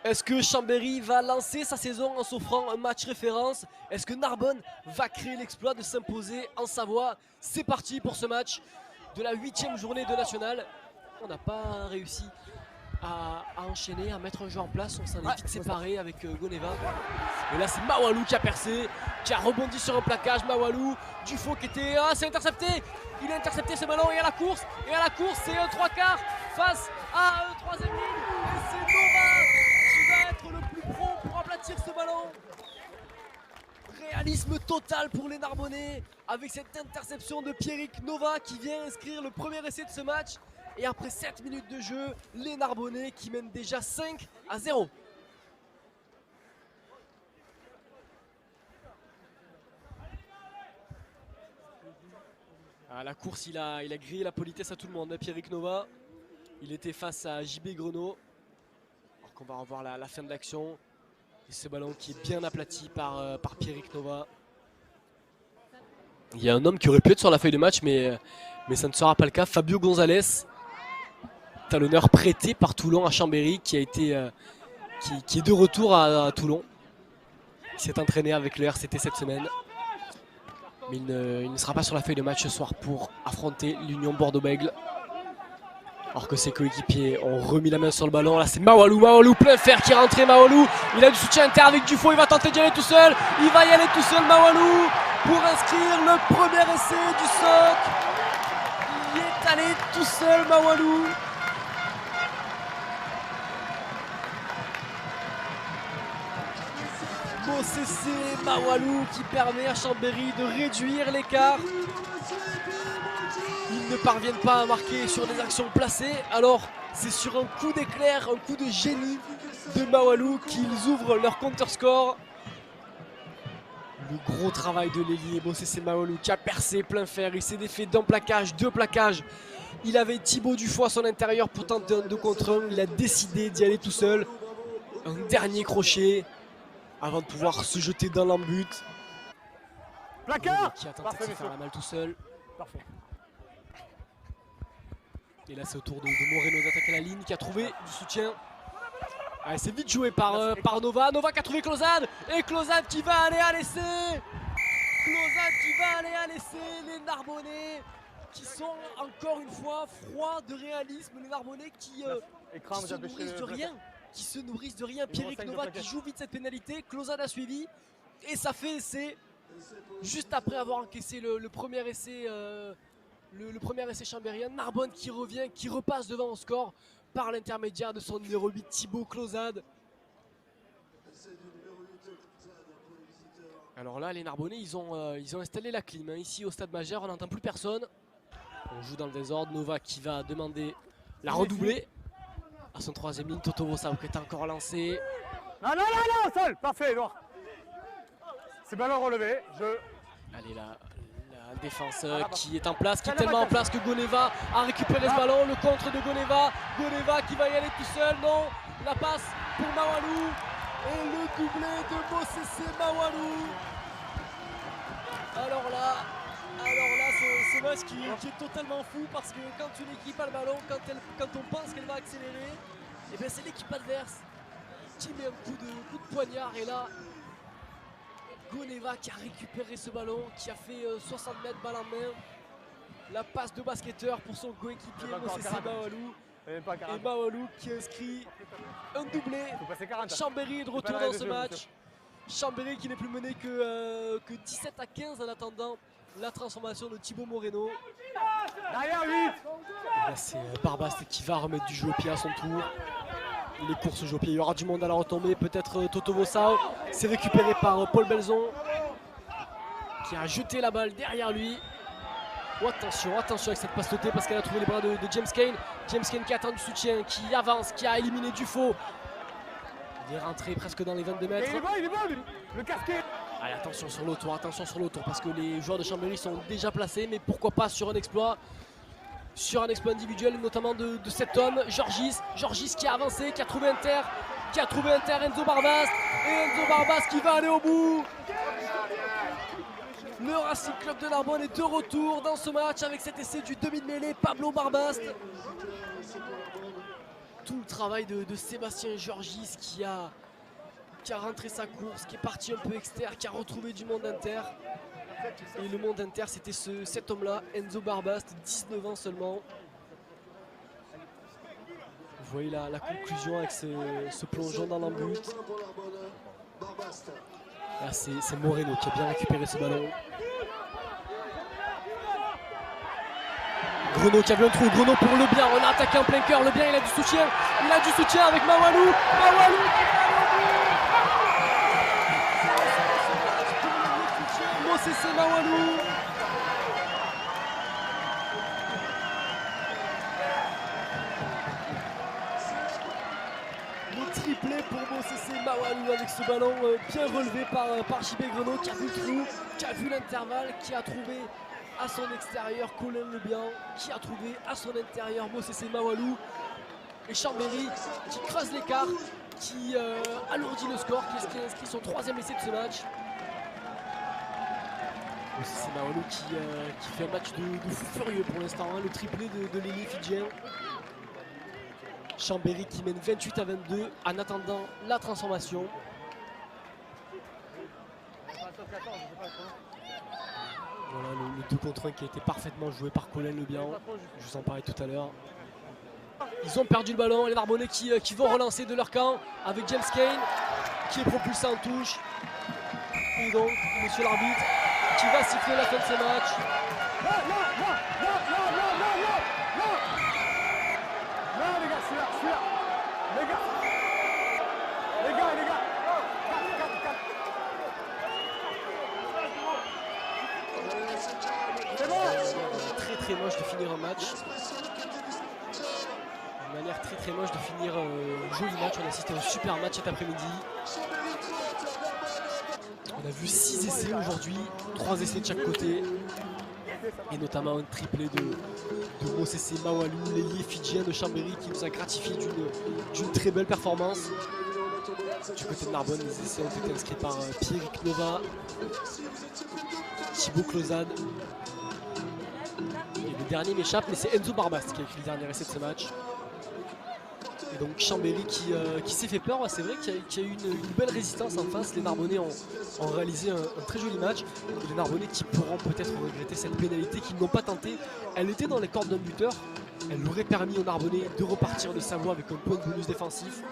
Est-ce que Chambéry va lancer sa saison en s'offrant un match référence? Est-ce que Narbonne va créer l'exploit de s'imposer en Savoie? C'est parti pour ce match de la 8e journée de National. On n'a pas réussi à enchaîner, à mettre un jeu en place. On s'en est vite séparé avec Goneva. Et là c'est Mawalou qui a percé, qui a rebondi sur un plaquage. Mawalou, Dufaux qui était... Ah, c'est intercepté. Il a intercepté ce ballon et à la course. Et à la course c'est un 3/4 face à un 3e ligne. Et c'est Nova qui va être le plus prompt pour aplatir ce ballon. Réalisme total pour les Narbonnais avec cette interception de Pierrick Nova qui vient inscrire le premier essai de ce match. Et après 7 minutes de jeu, les Narbonnais qui mènent déjà 5-0. À la course, il a grillé la politesse à tout le monde. Pierrick Nova, il était face à JB Grenot. Alors qu'on va revoir la fin de l'action. Et ce ballon qui est bien aplati par Pierrick Nova. Il y a un homme qui aurait pu être sur la feuille de match, mais ça ne sera pas le cas. Fabio Gonzalez, talonneur prêté par Toulon à Chambéry, qui est de retour à Toulon. Il s'est entraîné avec le RCT cette semaine. Mais il ne sera pas sur la feuille de match ce soir pour affronter l'Union Bordeaux-Bègles. Alors que ses coéquipiers ont remis la main sur le ballon. Là c'est Mawalou, plein fer qui est rentré. Mawalou, il a du soutien inter avec Dufaux. Il va tenter d'y aller tout seul. Il va y aller tout seul, Mawalou, pour inscrire le premier essai du SOC. Il est allé tout seul, Mawalou. Bossessé Mawalou qui permet à Chambéry de réduire l'écart. Ils ne parviennent pas à marquer sur des actions placées. Alors c'est sur un coup d'éclair, un coup de génie de Mawalou qu'ils ouvrent leur counter-score. Le gros travail de l'ailier Bossessé Mawalou qui a percé plein fer. Il s'est défait d'un plaquage, 2 plaquages. Il avait Thibaut Dufaux à son intérieur pour tenter un 2 contre 1. Il a décidé d'y aller tout seul. Un dernier crochet avant de pouvoir se jeter dans l'embut. Placard qui a tenté de se faire la malle tout seul. Parfait. Et là c'est au tour de Moreno d'attaquer la ligne, qui a trouvé du soutien. Allez, c'est vite joué par Nova. Nova qui a trouvé Closade. Et Closade qui va aller à l'essai. Closade qui va aller à l'essai. Les Narbonnais qui sont encore une fois froids de réalisme. Les Narbonnais qui se nourrissent de rien. Qui se nourrissent de rien. Pierrick Nova qui joue vite cette pénalité. Closade a suivi. Et ça fait essai. Juste après avoir encaissé le premier essai. Le premier essai chambérien. Narbonne qui revient, qui repasse devant au score par l'intermédiaire de son numéro 8 Thibaut Closade. Alors là les Narbonnais ils ont installé la clim ici au stade majeur, on n'entend plus personne. On joue dans le désordre. Nova qui va demander la redoublée à son 3e ligne. Toto Vosao qui est encore lancé. Non, seul. Parfait, Edouard. C'est ballon relevé. Allez là. Défense qui est en place, qui est tellement en place que Goneva a récupéré ce ballon, le contre de Goneva. Goneva qui va y aller tout seul, non, la passe pour Mawalou et le doublé de Bossessé Mawalou. Alors là c'est ce match qui est totalement fou parce que quand une équipe a le ballon, quand on pense qu'elle va accélérer, et bien c'est l'équipe adverse qui met un coup de poignard. Et là Goneva qui a récupéré ce ballon, qui a fait 60 mètres balle en main. La passe de basketteur pour son coéquipier Bossessé Mawalou. Et Mawalou qui inscrit un doublé. Chambéry est de retour dans ce match. Chambéry qui n'est plus mené que 17-15 en attendant la transformation de Thibaut Moreno. Derrière 8. C'est Barbaste qui va remettre du jeu au pied à son tour. Les courses au jeu au pied, il y aura du monde à la retombée. Peut-être Toto Vosao. C'est récupéré par Paul Belzon qui a jeté la balle derrière lui. Oh, attention avec cette passe sautée parce qu'elle a trouvé les bras de James Kane. James Kane qui attend du soutien, qui avance, qui a éliminé Dufaux. Il est rentré presque dans les 22 mètres. Il est bon, le casquet. Allez, attention sur l'autour parce que les joueurs de Chambéry sont déjà placés. Mais pourquoi pas sur un exploit individuel, notamment de cet homme, Georgis qui a avancé, qui a trouvé Inter, Enzo Barbas. Et Enzo Barbas qui va aller au bout. Le Racing Club de Narbonne est de retour dans ce match avec cet essai du demi de mêlée Pablo Barbast. tout le travail de Sébastien Georgis qui a rentré sa course, qui est parti un peu externe, qui a retrouvé du monde inter. Et le monde inter, c'était cet homme-là, Enzo Barbast, 19 ans seulement. Vous voyez la conclusion avec ce plongeon dans l'embut. Là, c'est Moreno qui a bien récupéré ce ballon. Greno qui a vu un trou, Greno pour Le Bien, on a attaqué en plein cœur, Le Bien il a du soutien avec Mawalou qui va aller au but. Mosese Mawalou. Le triplé pour Mosese Mawalou avec ce ballon bien relevé par JB Greno qui a vu le trou, qui a vu l'intervalle, qui a trouvé à son extérieur Colin Le Bien, qui a trouvé à son intérieur Mosese Mawalou. Et Chambéry qui creuse l'écart, qui alourdit le score, qui inscrit son 3e essai de ce match. Mosese Mawalou qui fait un match de fou furieux pour l'instant, hein, le triplé de l'ailier fidjien. Chambéry qui mène 28-22 en attendant la transformation. Voilà le 2 contre 1 qui a été parfaitement joué par Colin Le Bien. Je vous en parlais tout à l'heure. Ils ont perdu le ballon, les Narbonnais qui vont relancer de leur camp avec James Kane qui est propulsé en touche. Et donc, monsieur l'arbitre qui va siffler la fin de ce match. Non les gars, celui-là. Les gars. C'est bon. Très moche de finir un match. Une manière très moche de finir un joli match. On a assisté à un super match cet après-midi. On a vu 6 essais aujourd'hui, 3 essais de chaque côté. Et notamment un triplé de Mosese Mawalou, l'ailier fidjien de Chambéry qui nous a gratifié d'une très belle performance. Du côté de Narbonne, les essais ont été inscrits par Pierrick Nova, Thibaut Closade. Et le dernier m'échappe, mais c'est Enzo Barbast qui a écrit le dernier essai de ce match. Et donc Chambéry qui s'est fait peur, c'est vrai qu'il y a eu une belle résistance en face. Les Narbonnais ont réalisé un très joli match. Et les Narbonnais qui pourront peut-être regretter cette pénalité qu'ils n'ont pas tentée. Elle était dans les cordes d'un buteur. Elle aurait permis aux Narbonnais de repartir de Savoie avec un point de bonus défensif.